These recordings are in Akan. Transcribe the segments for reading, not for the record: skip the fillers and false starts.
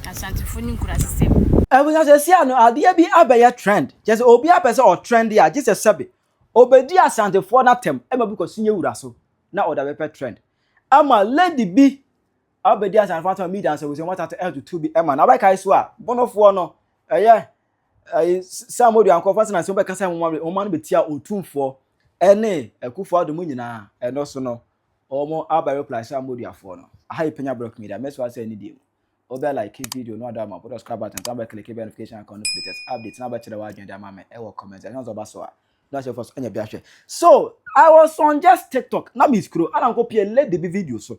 Asante phone kura system. Ebunya se sia no ade bi abaya trend. Just obi apese o trend ya, just sabe. Obedi asantefo na tem, e ma bi ko sunye wura so. Na oda be trend. Ama lady bi obedi asantefo na media say we say what at L to 2 bi ema na ba kai so a bonofo no Samoudua ankofo na se be kasa mo no betia Otumfuo ene Akufo Adom nyina eno so no omo abaya reply Samoudua fo no. Aha Penyah block media, me so say ni dim. Obe like video no ada ma put subscribe button tell me click notification icon latest updates na ba chere wa adwen da ma me e wo comment and so ba so a na share first anya bia hwe. So I was on just TikTok na me scroll and go pay let the video so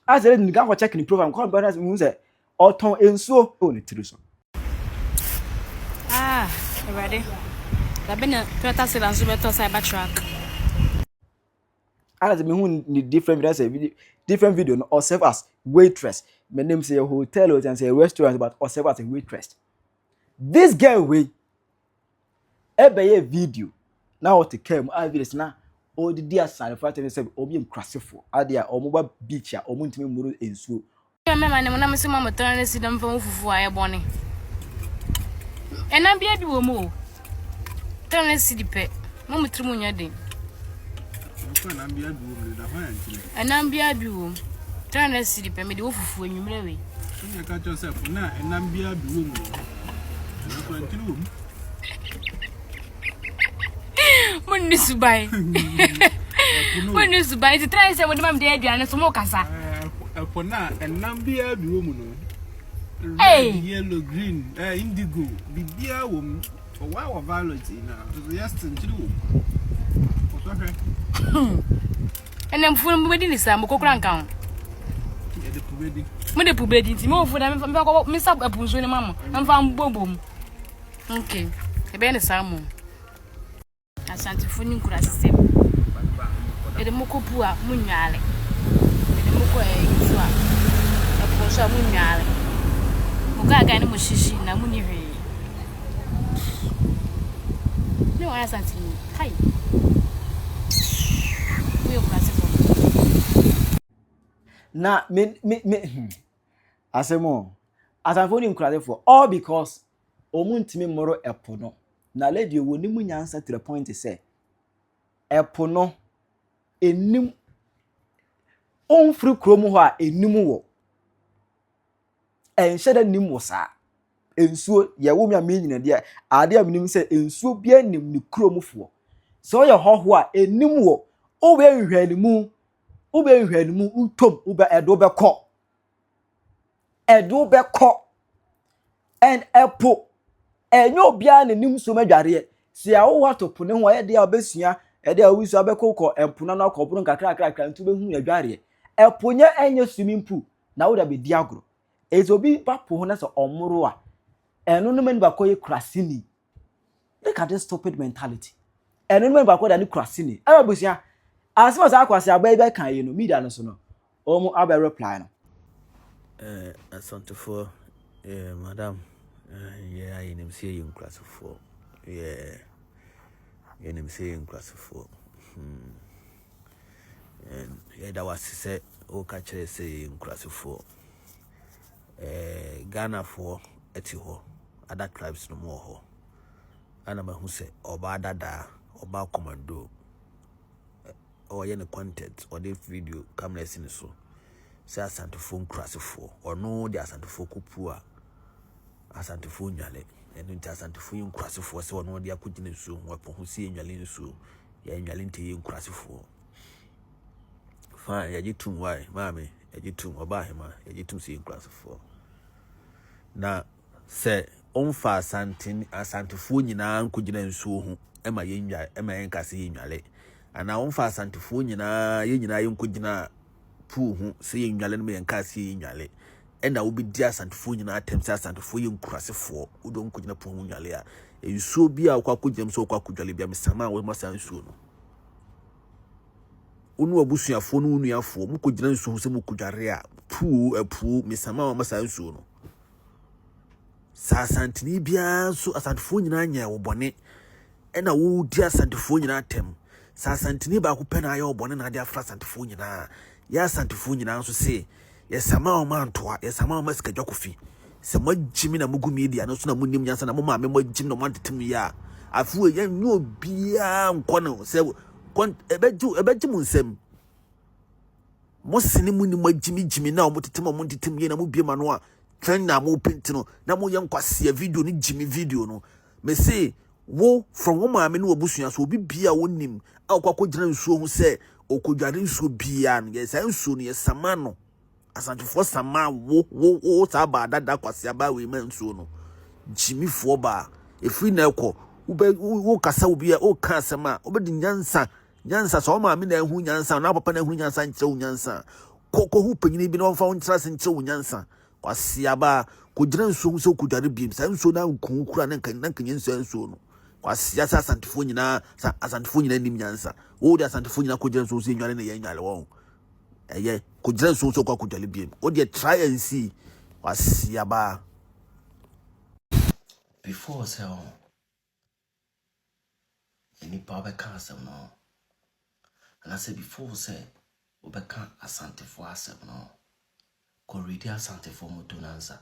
as I didn't go check the program come but as me say oton ensuo o ni tiri so Ready? Da bena Toyota Sedan so beto Cybertruck. As me who need different video no or serve as waitress. My name say a hotel and say a restaurant but or serve as a waitress. This girl way a video now what came videos na o di dia san fa tell say obi nkrasefo ade a omoba beach a omuntimi muru ensuo. Me man na me say mama turn si dem fa fufu aye bone. Ena bia bi wo mu. Turn si di pe. Mo mutrimu nya den. Enambia bi wo. Turn si di pe me di wo fufu anwumre we. You catch yourself na enambia bi wo mu. Na ko antini wo mu. Moni subai. Moni subai ti try say wo dem dey aduane so mo kasa. Epona enambia bi wo mu no. Yellow, green, indigo, bibia wo mu. Wa violet na. So yes antini wo. Enem funu mbedi ni sa mokokra nka ho. E de pubedi. Mo de pubedi ti mo fu da me fa me sa apunso ni mama. Mfa mbobom. Okay. E be ni sa mo. Asante funu nkura system. E de mokopu a munwale. E de moko so a. E po so a munwale. Mugaga ni mo shishi na muni hwe. No asante. Hi. Na me Asem asanfoni nkrasefo all because omuntimi moro epo no na lady woni munyansa to the point say epo no enim onfru krom ho a enim wo enhyeda nim wo sa ensuo ye wo mi amenyina de ade aminim say ensuo bia nim ni kromfo so ye hoho a enim wo o be nhwanimu utom ube edo beko and epo enyo bia nanim so madware si a wo watopo ne ho ye de obesua e de awusu abekoko empuna na akoburu nkakra ntu behu adware epo nya enye swimming pool na wo da be di agro ezobi papo ho na so omoro a eno no mani bakoye krasini. Look at this stupid mentality. Eno no mani bakoye da ni krasini abusua as much as akwasi abai kan you know media no so no omo abai reply no Asante for madam yeah I am say in class 4 yeah I am say in class 4 and yeah that was say o catch say in class 4 Ghana for eti ho other tribes no more ho ana ma hu say oba dada oba commando or any content or the video camera in so say Asante phone crasifo or no the Asante phone kupua Asante phone nyale and into Asante phone crasifo so no dia kujine so weapon who see nyale so ya nyale nte crasifo fine ya jitum why mami ya jitum oba hema ya jitum see crasifo na say onfa Asante phone nyina nkujina nso hu ema yenwa ema yenkase yenwale ana onfa Asantefo nyina yenkogina pu hu se yenwale no me yenkase yenwale ena wo bi di Asantefo nyina atemse Asantefo yenkurasefo wo nkogina pu hu nwale a ensuo bi a kwa kogina so kwa kodwale bia mesama wo masa nsuo no onu abusuafo no nuafo mu kogina nsuo se mu kodware a pu mesama wo masa nsuo no sa Asanteni bia so Asantefo nyina nya wo bone ena wo di Asantefo nyina atem sa Asanteni ba ko pena aye obone na de afra Asantefo nyina ya Asantefo nyina nso se ye sama o mantoa ye sama o masika dwakofi se mo jimi na mugu media no so na munim nyansa na mo ma me mo jimi no mo tetem ya afu ye nyo bia nkono se kon ebeji mu nsem mo sene mu ni mo jimi na mo tetem ye na mo bie ma no a twen na mo pentino na mo ye nkwase video ni jimi video no me say wo from wo ma me no obusua so obi bia wonim akwa gina nsuo hu se okodware nsuo bia no ye sa nsuo no ye samano asantefo sama wo ta ba dada kwase aba we ma nsuo no jimi fo ba efri na ekọ wo kasa obi o ka asema obedi nyansa so ma me na hu nyansa na papa na hu nyansa nkyere hu nyansa koko hu panyini bi na wonfa wontra se nkyere hu nyansa kwase aba ko gina nsuo hu se okodware biem sa nsuo na nkun kura na nkan nsuo no kwase asa asantefo nyina nim nyansa wo de asantefo nyina ko gina nsuo se nywale na ye nywale wo eye ko gina nsuo so kwa kodwale biem wo de try and see kwase aba before so nipa be ka asem no and I say before say obeka asantefo asem no ko read asantefo motonansa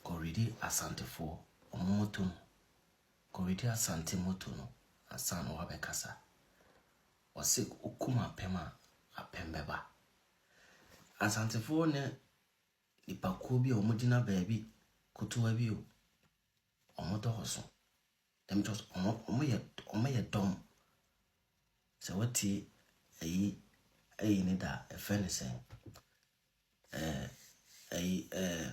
ko read asantefo omoton ko read asante moto no asan wa be kasa wase okuma pema apembeba asantefo ne nipa ko bi omodina baabi kotowa bi o omoto hoso dem just omo ye dom so wati ayi ni da efene sen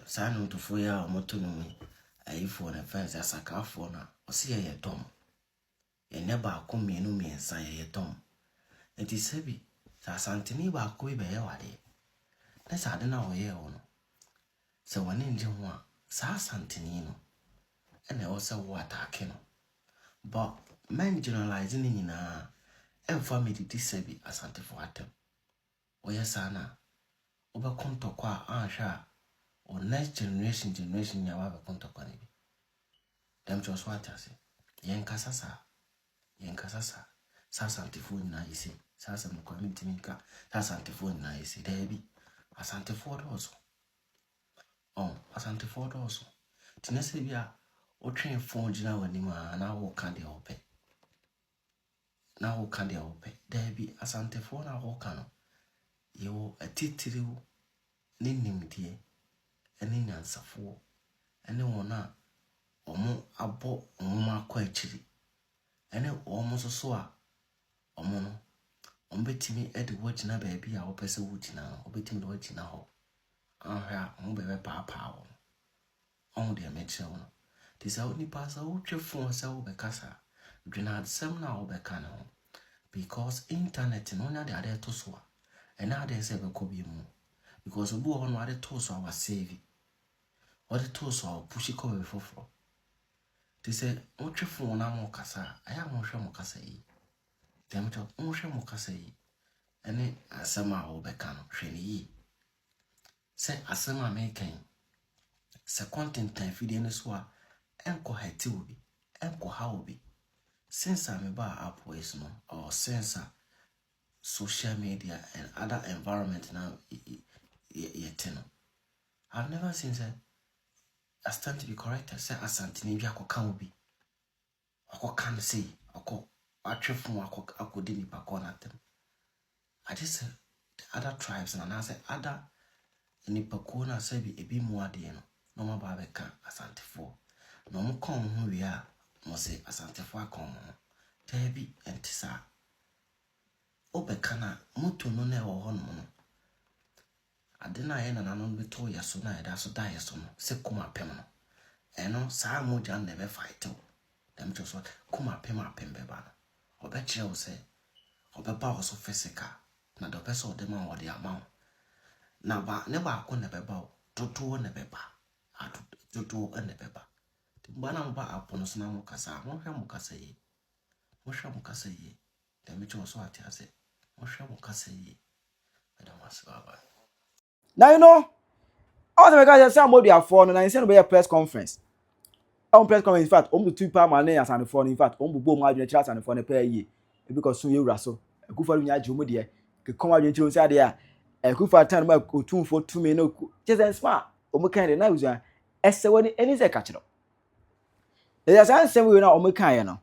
sanu to fo ya omoto no ayi fo na fence asaka fo na osi ye dom ye ne ba ko mienu miensa ye dom enti sebi sa santini ba ko be ye wade na sa de na wo ye wo no se woni nje ho a sa santini no ene wo se wo atake no but men generalizing ni na emfa mediti sebi asante fo atem wo ye sana oba kontokwa ahwa o next generation ya wa be kontokwa ni dem just what I say yen kasasa sa asantefo na isi sa asem community minka sa asantefo na isi debi asantefo also asantefo also tinese bia o train phone jina wani ma na wo kan de ope debi asantefo na wo kan yo atitiriw ni nimdie eni nyansafo eni wona omo abo omo akwa achiri ene omo so a omo no ombetimi ede wagina baabi a opese wugina no obetimi de wagina ho ahwa omo bebe papa wo omo de meche wo no tisa oni pasa wo twefo se wo bekasa dwena adsem na wo beka no because internet no nya de ade to so a ena ade se be ko bi mu because obu ho no ade to so a wa save what to so a push ko be foforo tisa wo twefo na mo kasa aya mo hwe mo kasa yi dem to mo hwe mo kasa yi ene asema wo beka no hwe ni yi se asema mekan se content tan video ne so a enko hati obi enko ha obi since I'm about app ways no or since social media and other environment now yet no I've never seen say I stand to be corrected say Asante ni bi akoka obi akoka say akọ atwefo akọ nipa ko na tem I just say the other tribes and I say other nipa ko na say bi ebi mu ade no no ma ba be ka asantefo no mo kon ho wi a mo say asantefo akon tebi entisa obeka na moto no na e wo ho no ade na ye na nanon be to yeso na eda so da yeso no se kuma pem no eno saa mo jan na be fight dem just what kuma pem be ba no obe kire wo se obe ba wo so physical na do person de ma wo de ama na ba ne ba ko na be ba toto na be ba toto na be ba bana mba apono so na mo kasa mo hwe mo kasa yi dem cho so ati ase mo hwe mo kasa yi adam asbaba. Now you know, all the guys say Samoudua for no na say no be a press conference. On press conference in fact, to 2 pound man na Asante for in fact, bo mo adwene kira Asante for na pay yi. Because so you raso. Ekufa nya agye de ke kom adwene kira say de a ekufa tan ma Otumfuo tumi no just smart. Omo kan de na uza ɛsɛwani ɛni sɛ ka kyerɛ ɛyɛ saa nsɛm wei na ɔmo kaeɛ no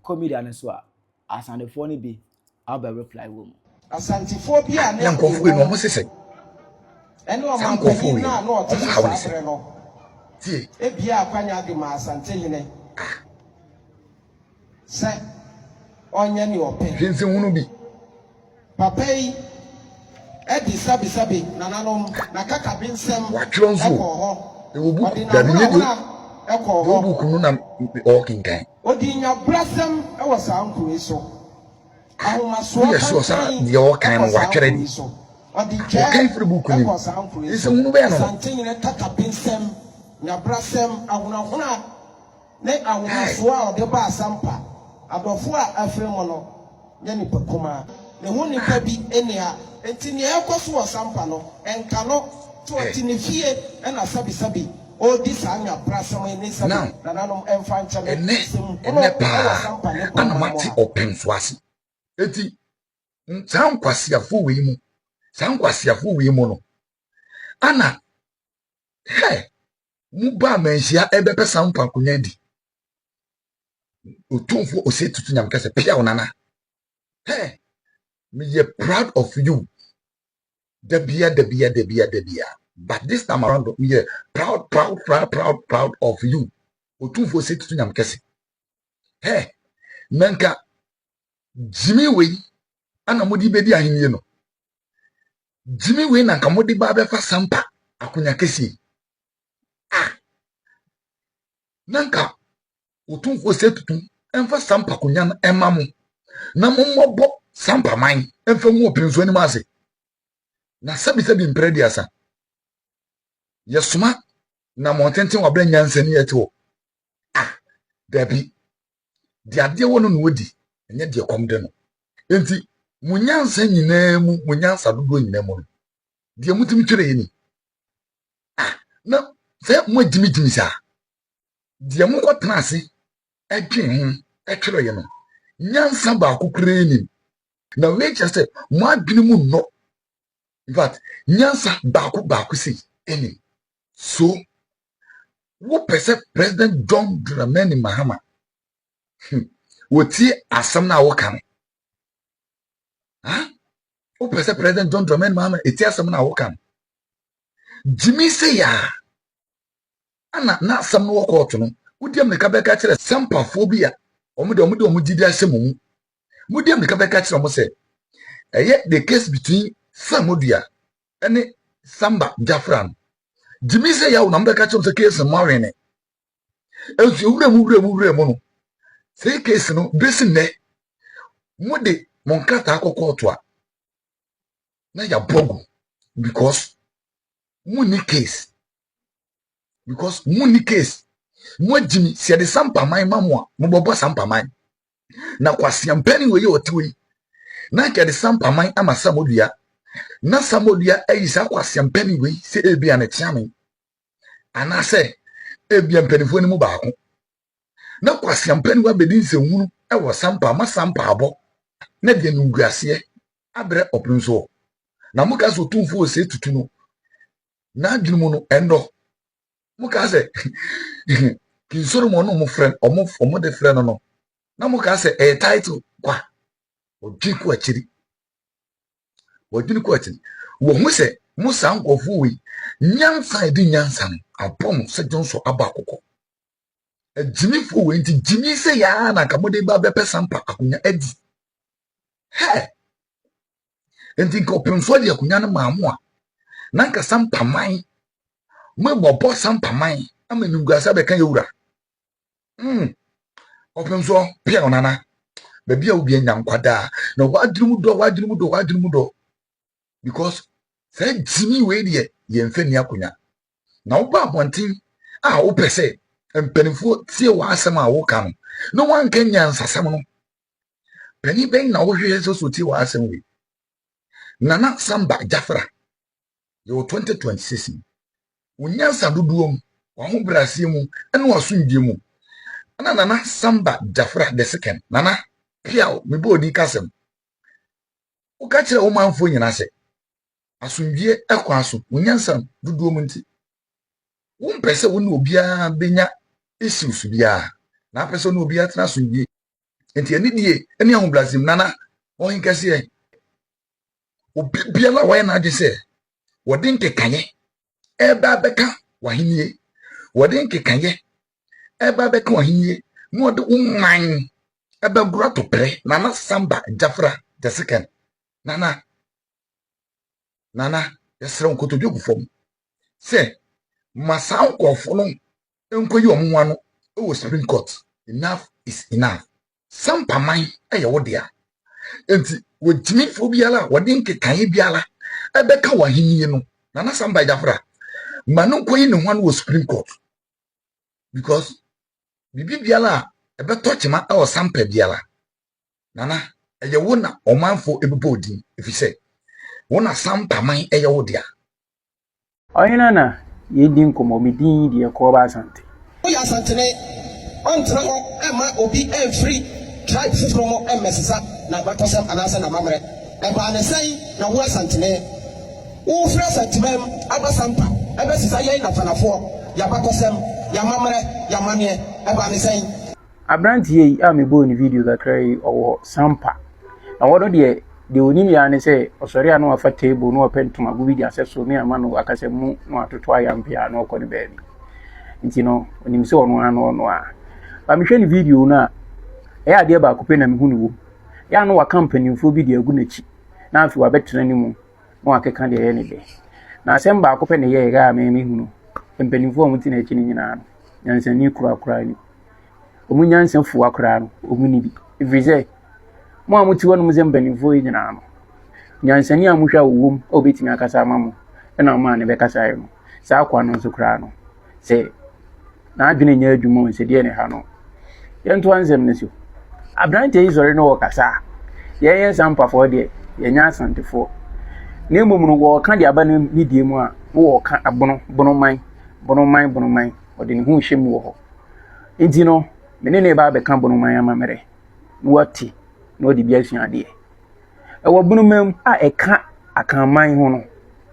comedian no so a asantefoɔ no bi aba reply wɔ mu asantefoɔ bi a na nkɔfo we no ɔmo sesɛ ɛne ɔmanpanyin no a na ɔte so saa berɛ no tie ebia akwanya de ma Asantehene sɛ ɔnyɛ ne ɔpɛ hwense hunu bi papa yi ɛdi sabi nananom na kaka bi nsɛm watwerɛ nso ɛwɔ buku da ne nyɛ ɛkɔ ɛwɔ buku no na ɔkenkan odi nyabrasɛm ɛwɔ saa nkuru so ahomasoɔ woyɛ sure saa deɛ ɔkan no watwerɛ di ɔkan firi buku no ɛsɛ hunu bɛyɛ no Asantehene kaka bi nsɛm nyabrasɛm ahonahona ne ahomasoɔ a ɔde ba asampa adɔfo a afiri mu no nyɛ nipa kuma ne ho nipa bi enia enti ne ɛkɔ so wɔ sampa no enka no to ɔte ne fie ɛna sabi odi saa nyabrasɛm ne sabi nananom ɛmfa nkyɛ ne ɛnɛ paa ana mate ɔpɛn so ase eti saa nkwasiafo wei mu no ana mu ba manhyia ɛbɛpɛ sampa konya di Otumfuo Asantehene nyam kase Penyah nana me ye proud of you debia but this time around me ye proud of you Otumfuo Asantehene nyam kase nanka Jimmy we ana modi bedi ahenie no Jimmy we nanka modi ba befa sampa akonya kase nanka Otumfuo Asantehene emfa sampa konya no emamu na mommobo sampa man emfa mu opinso ani mase na sabi mpredi asa yesoma na montenten wabra nyansani eto dabi di ade wono no wodi enye de komde no enti munyansa nyinaa mu munyansa dodo nyinaa mu de mutimi twere yini na se mo jimi sa de mo kotena ase edwen ho etwere ye no nyansa ba akukure ni na we just say mo adwene mu no in fact nyansa ba ku si eni so wo pese President John Dramani Mahama woti asam na wo kan wo pese President John Dramani Mahama eti asam na wo kan Jimmy say ya ana na asam no wo court no wodi am ka be ka kire sampafo bi a omo didi asem mu mudi am ka be ka kire omo say the case between Samoudua and Samba Jafran Jimmy say ya wo na be ka kire say case mawene ensu wure mu no say case no besi ne mudi monkata akoko to a na ya bogu because muni case mo Jimmy se de sampa man mamwa mo bobo sampa man na kwasiampani we otiwe na ke de sampa man ama Samoudua na Samoudua ayisa kwasiampani we se ebia na tiame ana se ebia mpanifo ni mu baako na kwasiampani wa bedi nsehunu e wo sampa ma sampa abo na de nuguase abre opinso na muka so Otumfuo Asantehene no na adwumu no endo muka se kinsoro mo no mo friend omo de friend no na muka se title kwa odinku achiri wo hu se musa nkofo wi nyansa edi nyansa no abom se jonso aba akoko Jimmy fo we nti Jimmy se ya na ka mode ba be sampa akonya adi enti ko penso de akonya no maamu a nanka sampa man mo bobo sampa man ama nugasa be kan yewura openso Penyah nana baby a obi anya nkwada na wadrimu do because say Jimmy we de ye mfa ni akonya na wo ba abonten a wo pese mpanifo tie wa asem a wo ka no wan kan nyansasem no pani ben na wo hwe so tie wa asem we nana Samba Jafra yo 2026 unyansa dodoom wa ho brase mu ene wasundie mu nana Samba Jafra the second nana Penyah me bodi kasem o ka kire o manfo nyina se asundie ekwa so unyansa dodoom nti won pese won obia benya issues bia na pese no obia tena so bi enti ani die ani ahun blazim nana o hin kase obia la wa na ade se wodin kekanye eba beka wahenie wodin kekanye eba beka wahenie no wode umman eba gura to pre nana samba jafra the second nana yesere nkoto bi ogufom se masan kofo no enkoyi omwa no e wo Supreme Court enough is enough sampaman eye wo dia enti wotimi fo biala wode nkekan biala ebeka wahenie no nana samba jafra manu koyi ne ho no wo Supreme Court because bibi biala ebe tochima e wo sampa biala nana eye wo na omanfo ebebodi efise wo na sampaman eye wo dia oyina na yedin komo midin de ko ba Asante ya Asantene ontra ho ema obi free tribe from emesisa na batosem anasa na mamre e ba ne sai na wo Asantene wo fra Asantemem abasampa ebe sisa ye na fanafo ya batosem ya mamre ya manie e ba ne sai abranti yi a me bo ni video da krai owo sampa na wodo de onim ya ne se osori anu afa table no opentuma go video aseso me ama no akase mu no atoto ayampia no okọ ne baabi nti no onim se ono a ba me hwe ni video na e ade ba ko pe na me hu no ya no wa company mfo bi de agu na chi na afi wa betena ni mu no akeka de ye ne de na asem ba ko pe ne ye ga me hu no mpanimfo mu ti na chi ni nyina no nyansa ni kura ni omu nyansa fu akura no omu ni bi ifrize mo amuti wonu mu zembanimfo yi nyina no nyansa ni amuhwa wowom obetimi akasa amamu na ma ne be kasa yi no sa akwa no nso kura no se na adwene nya adwuma nse de ne ha no yento ansem ne so abrante yi zore no wakasa ye sampafo de ye nya asantefo na emom no wo ka de aba na midie mu a wo ka bonoman ode ne hu hwem wo ho enti no mene ne ba be ka bonoman amamere wati no de bia sua de e wo bonomam a e ka akanman ho no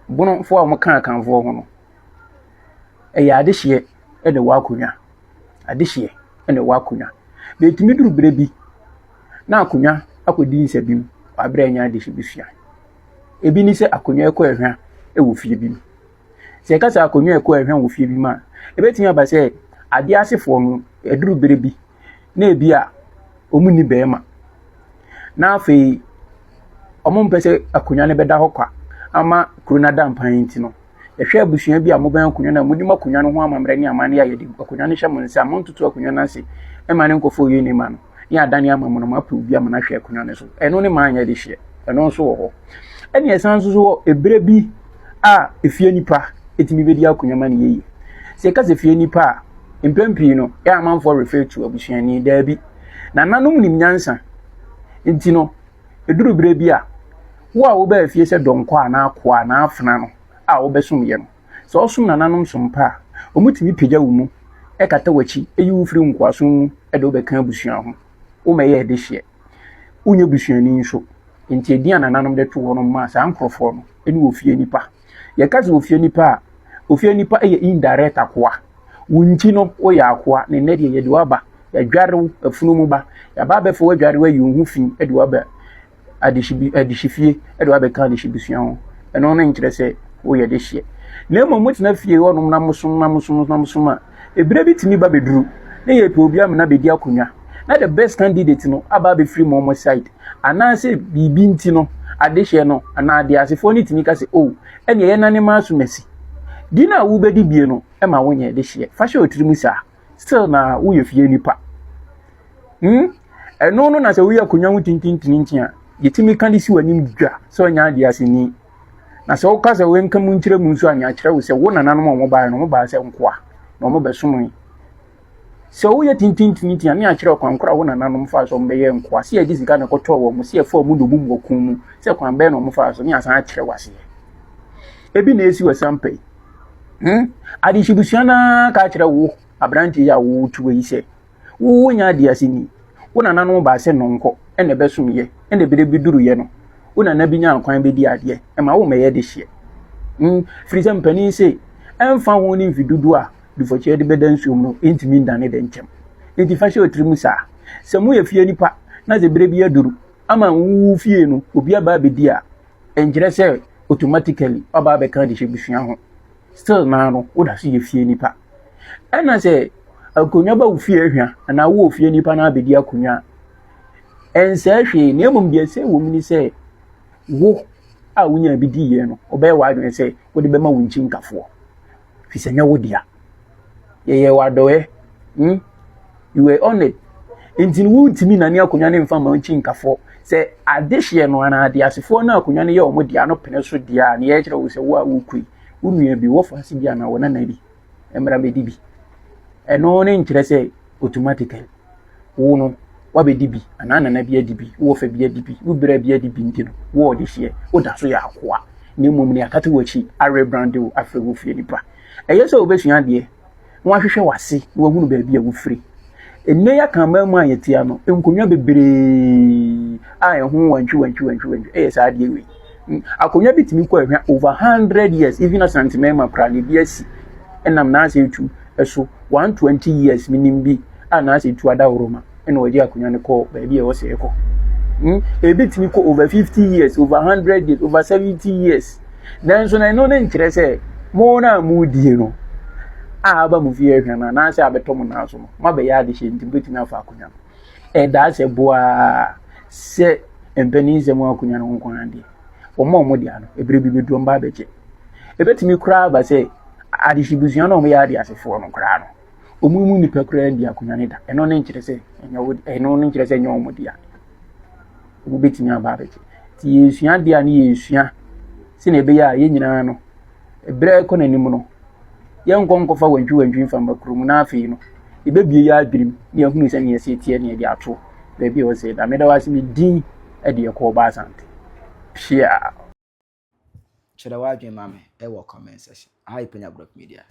bono fo a mo ka akanfo ho no e ya de hye e de wakonya adehye e de wakonya be timi duru brebi na akonya akodi nsabim abra anya adehye bisua ebi ni se akonya ekọ ehwa e wo fie bi se ka sa akonya ekọ ehwa wo fie bi ma ebetimi aba se ade asefo no eduru brebi na ebi a omuni beema na afi omompese akonya ne beda hokwa ama kuruna dampan nti no ehwe abusua bi a mo ban akonya na mudi makonya no ho amamre ni amane ya yedi akonya ne hye mo nse amontutu akonya na se e ma ne nkofo yi ni ma no ya adane amamu no mapu bi amana hwe akonya ne so eno ne ma anya de hye eno so wo ho ene esan so ebre bi a efie nipa etimi bedi akonya ma ne yeyi se ka se fie nipa impempi no ya amanfo refer to abusua ni da bi na nanom nim nyansa nti no eduru bre bi a wo a wo ba fie se donko a na akoa na afna no a wo besum ye no so osum na nanom sompa omutimi pegya wo mu e kata wachi eyi wo firi nkwaso mu e de wo be kan abusua ho wo meye de hye unye busua ni nso nti edian na nanom de to wo no ma sa ankrofo no eni wo fie nipa ye kaze wo fie nipa e ye indirect akoa wunti no wo ya akoa ne ne de ye de waba ya dware afunu mu ba ya ba be fo wa dware wa yu hu fin e de waba adishifie e de waba kan adishibusua ho eno na nkire se wo ye de hye na momuti na fie wo nom na musom a ebire bitimi ba beduru na ye pe obi amna bedi akonya na the best candidate no aba be free momo side ananse bibi nti no adehye no ana ade asefo ni timi ka se oh ene ye nane ma so mesi dina wo bedi bie no e ma wonye de hye fa hye otirimu sa still na wo ye fie nipa eno no na se wo ye akonya wo tintintin a yetimi kan si wanim dwa so nya ade aseni na se wo ka se wo nka mu nkire mu nso anya kire wo se wo nananom mo ba no mo ba se nkoa no mo be somo se wo ye tintintin a ne akire kwankora wo nananom fa so mbe ye nkoa se ye disika na koto wo mo se fa mu do mu okun mu se kwan be no mo fa so ne asan akire wase ebi na esi wasampai adi shibusiana ka akire wo abranti ya wo tuwe ise wo nya adi asini wo nananom ba se nonko ene be somye ene bede biduru ye no wo nana bi nya akwan be di ade e ma wo meye de hye frize mpani se emfa ho ni vidudu a before che de bedan sum no intimi ndane de nchem enti fa hye otiri mu saa se mu ye fie nipa na ze bre bi aduru ama wu fie no obi aba bedi a enjire se automatically aba be kan de hye bisua ho still na no wo da so ye fie nipa ena se akonya ba wo fie hwa na wo fie nipa na abedi akonya ense hwe ne mum de se wo mini se wo a wonya bi di ye no obe wa adwen se wo de be ma wo nchi nkafo fi se nya wo dia ye wa doe you were on it intin wo timi na ne akonya ne mfa ma nchi nkafo se adehye no ana ade asefo na akonya ne ye o mo dia no pene so dia ne ye kire wo se wo a wo kui wo nua bi wo fa se dia na wo na na bi emra be di bi eno ne nkire se automatically wo no wa be di bi anana na bi adi bi wo fa bi adi bi wo bra bi adi bi ntino wo de hye wo da so ya akoa ne mum ne akate wo chi are brand wo afre wo fie nipa eye so obesua de wo ahwehwe wase wo hunu ba bi a wo firi enne ya kan ma mu ayetia no enkonwa bebre a ehun wantwi eye sa de we akonwa bitimi ko ehwa over 100 years even a santimema kra ne bi asi enam na ase tu eso 120 years minim bi a na ase tu ada woroma ena waji akonwa ne ko ba bi e wo se ko ebitimi ko over 50 years over 100 years over 70 years then so na no ne nkire se mo na mu die no aba mu fie hwa na ase abetom na so no mabe ya de hye ntim betimi afa akonwa da se boa se empeni se mo akonwa no nko ande o mo dia no ebre bi bedu mba beje ebetimi kura ba se adihibuzua no mo ya de asefo no kura no omumu nipa kura ndi akonwa ne da eno ne nkire se enya wo eno ne nkire se enya omo dia omu betimi aba beje ti yesua dia ne yesua se na ebe ya ye nyina no ebre ko nanim no ye nkonkofa wantwi mfa makrumu na afi no ibebie ya adrim ne ehunu se ne yesi tie ne de ato da bi o se da me da wase mi din e de ko ba asante share kyerɛ wadwen mame ɛwɔ comment section hi Penyah Media